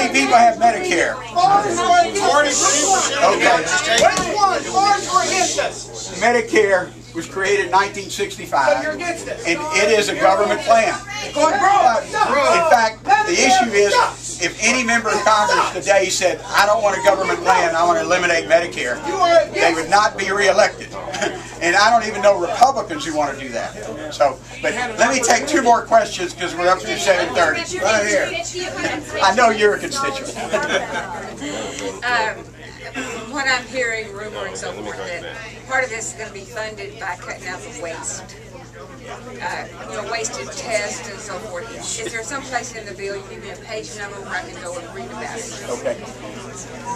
many people have Medicare? 43%. Okay. Which one? For or against us? Medicare was created in 1965, So you're against it. and it is a government plan. In fact, the issue is, if any member of Congress today said, I don't want a government plan, I want to eliminate Medicare, they would not be reelected. And I don't even know Republicans who want to do that. So, but let me take two more questions because we're up to 7:30. Right here. I know you're a constituent. What I'm hearing, rumor and so forth, that part of this is going to be funded by cutting out the waste. Wasted tests and so forth. Is there some place in the bill you give me a page number where I can go and read about it? Okay.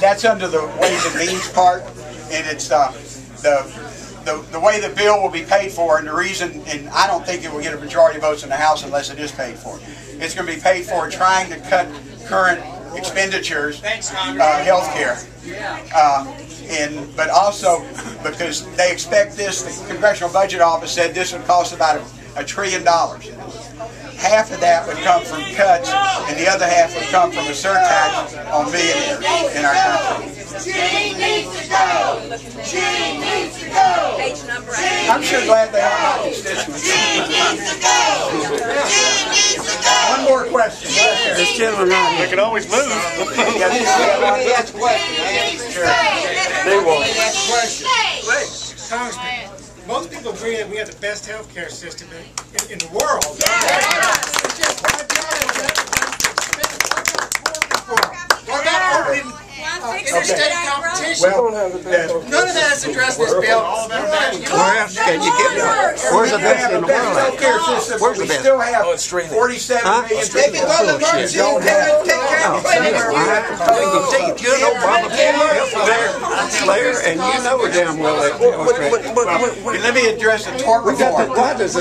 That's under the Ways and Means part, and it's the way the bill will be paid for, and the reason, and I don't think it will get a majority of votes in the House unless it is paid for. It's going to be paid for trying to cut current expenditures, health care, but also because they expect this. The Congressional Budget Office said this would cost about $1 trillion. Half of that would come from cuts, and the other half would come from a surtax on millionaires in our country. She needs to go. She needs to go. Page number. I'm sure glad they are my constituents. One more question. This gentleman right here. They can always move. Yes, sure. They won't. Congressman, most people agree that we have the best health care system in the world. What about opening interstate competition? Well, None of that is addressed in this bill. Where else can you get it? Where's the best in the world? healthcare system, Where's we the best? still have 47 million They can go to the emergency don't room and take care No, of it. you're no Obamacare player, and you know damn well that. Let me address the tort reform. Why does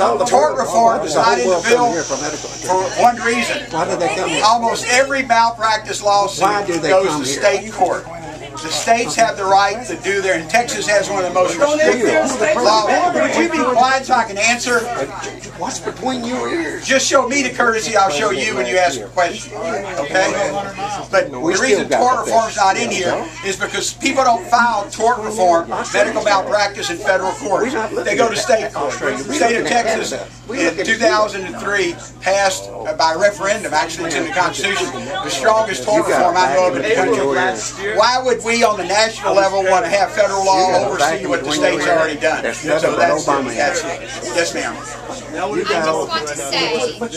all the Tort reform is not in the bill here for medical? for one reason. Why do they come here? Almost every malpractice lawsuit Why do they goes come to here? state court. The states have the right to do their, and Texas has one of the most restrictive laws. Would you be quiet so I can answer? What's between your ears? Just show me the courtesy, I'll show you when you ask a question. Okay? But the reason tort reform is not in here is because people don't file tort reform, medical malpractice in federal court. They go to state court. The state of Texas in 2003 passed by referendum, actually it's in the Constitution, the strongest tort reform I know of in the country. Why would we on the national level want to have federal law oversee what the state's already done? So that's it. Yes, ma'am. I just want to say, number one,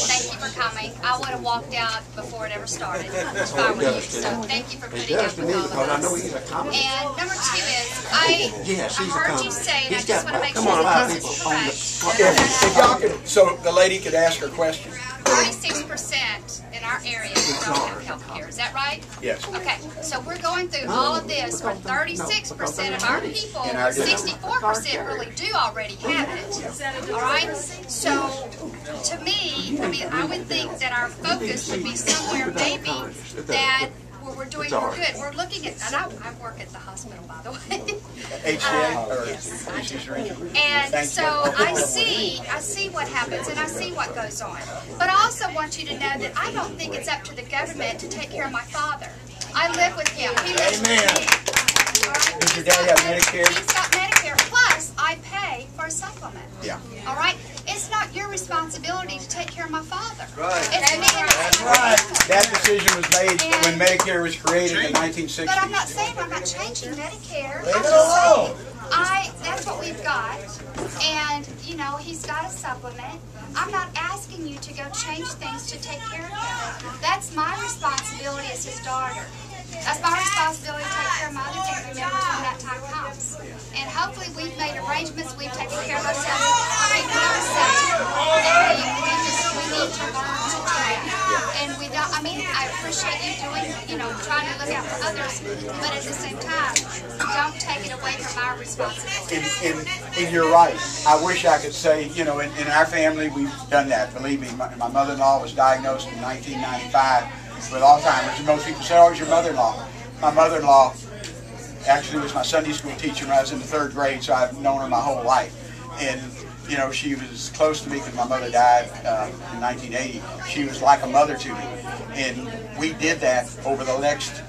thank you for coming. I would have walked out before it ever started if I were you. So thank you for putting up with all of us. And number two is, I heard you say, and I just want to make sure that this is correct. If y'all could, so the lady could ask her question. 36% in our area don't have health care. Is that right? Yes. Okay, so we're going through all of this where 36% of our people, 64% really do already have it. All right? So, to me, I would think that our focus would be somewhere maybe that where we're doing more good. We're looking at, and I work at the hospital, by the way. HCA? Yes, I do. And so I see what happens and I see what goes on. But I also want you to know that I don't think it's up to the government to take care of my father. I live with him. He lives with me. Right? Does your dad have Medicare? He's got Medicare. Plus, I pay for a supplement. Yeah. All right? It's not your responsibility to take care of my father. Right. It's me. That's right. That decision was made when Medicare was created in the 1960s. But I'm not saying I'm not changing Medicare. Leave I'm it just alone. saying, that's what we've got. And, you know, he's got a supplement. I'm not asking you to go change things to take care of him. That's my responsibility as his daughter. That's my responsibility to take care of my other family members when that time comes. And hopefully we've made arrangements, we've taken care of ourselves. I mean, we need to learn to do that. And we don't, I mean, I appreciate you doing, trying to look out for others, but at the same time, don't take it away from our responsibility. And you're right. I wish I could say, in our family, we've done that. Believe me, my mother-in-law was diagnosed in 1995 with Alzheimer's, and most people say, oh, it's your mother-in-law. My mother-in-law actually was my Sunday school teacher when I was in the 3rd grade, so I've known her my whole life. And You know, she was close to me because my mother died in 1980. She was like a mother to me. And we did that over the next,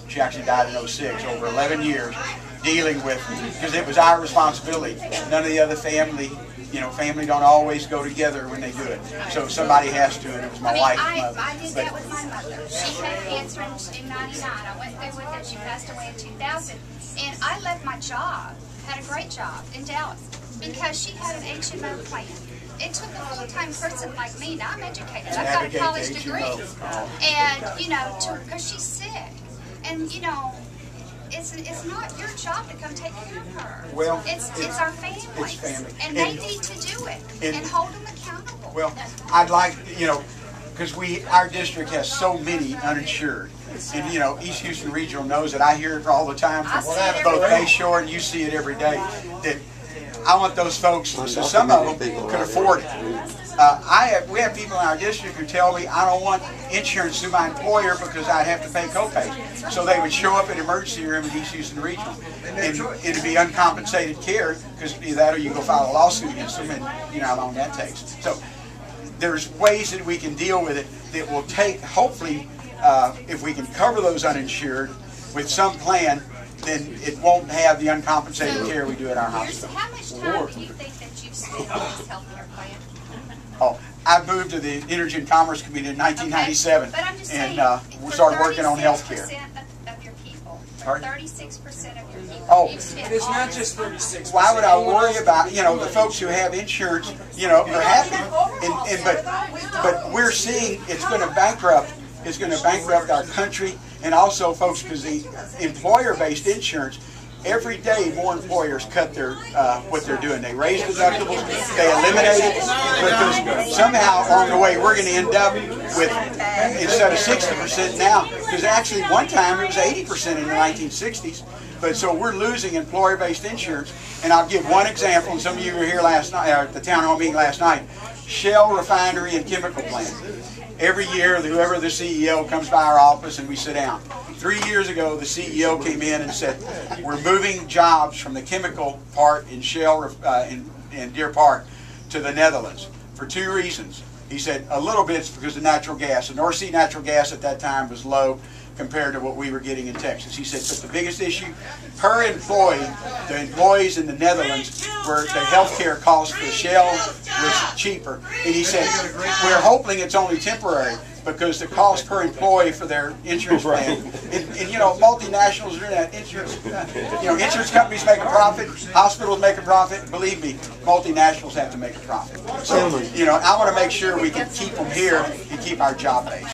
she actually died in 06, over 11 years, dealing with, because it was our responsibility. None of the other family, you know, family don't always go together when they do it. So somebody has to, and it was my wife's mother. I did that with my mother. She had cancer in 99. I went through with it. She passed away in 2000. And I left my job, had a great job in Dallas, because she had an HMO plan. It took a full-time person like me. Now I'm educated. I've got a college degree. And, you know, because she's sick. And, you know, it's not your job to come take care of her. Well, it's our families. It's family. And they need to do it and hold them accountable. Well, I'd like, you know, because our district has so many uninsured. And, you know, East Houston Regional knows that. I hear it all the time from both Bayshore, and you see it every day, that I want those folks, so some of them could afford it. We have people in our district who tell me I don't want insurance through my employer because I'd have to pay copays. So they would show up at emergency room at East Houston Regional, and it'd be uncompensated care, because either that or you go file a lawsuit against them, and you know how long that takes. So there's ways that we can deal with it that will take, hopefully, if we can cover those uninsured with some plan, then it won't have the uncompensated care we do at our hospital. How much time do you think that you've spent on this health care plan? Oh, I moved to the Energy and Commerce Committee in 1997, okay. But I'm just saying, and we started working on health care. 36% of your people, Pardon? 36% of your people. Oh, It's not just 36%. why would I worry about, you know, the folks who have insurance, you know, are happy, but we're seeing it's going to bankrupt. It's going to bankrupt our country, and also, folks, because the employer-based insurance, every day more employers cut their what they're doing. They raise deductibles, they eliminate it, because somehow along the way we're going to end up with, instead of 60% now, because actually one time it was 80% in the 1960s. But so we're losing employer-based insurance. And I'll give one example, and some of you were here last night, at the town hall meeting last night. Shell Refinery and Chemical Plant. Every year, whoever the CEO comes by our office and we sit down. 3 years ago, the CEO came in and said, we're moving jobs from the chemical part in Shell in Deer Park to the Netherlands for 2 reasons. He said a little bit's because of natural gas. The North Sea natural gas at that time was low compared to what we were getting in Texas. He said, but the biggest issue per employee, the employees in the Netherlands, where the health care cost for Shell was cheaper. And he said, we're hoping it's only temporary, because the cost per employee for their insurance plan, and you know, multinationals are doing that. Insurance companies make a profit, hospitals make a profit. Believe me, multinationals have to make a profit. So, you know, I want to make sure we can keep them here and keep our job base.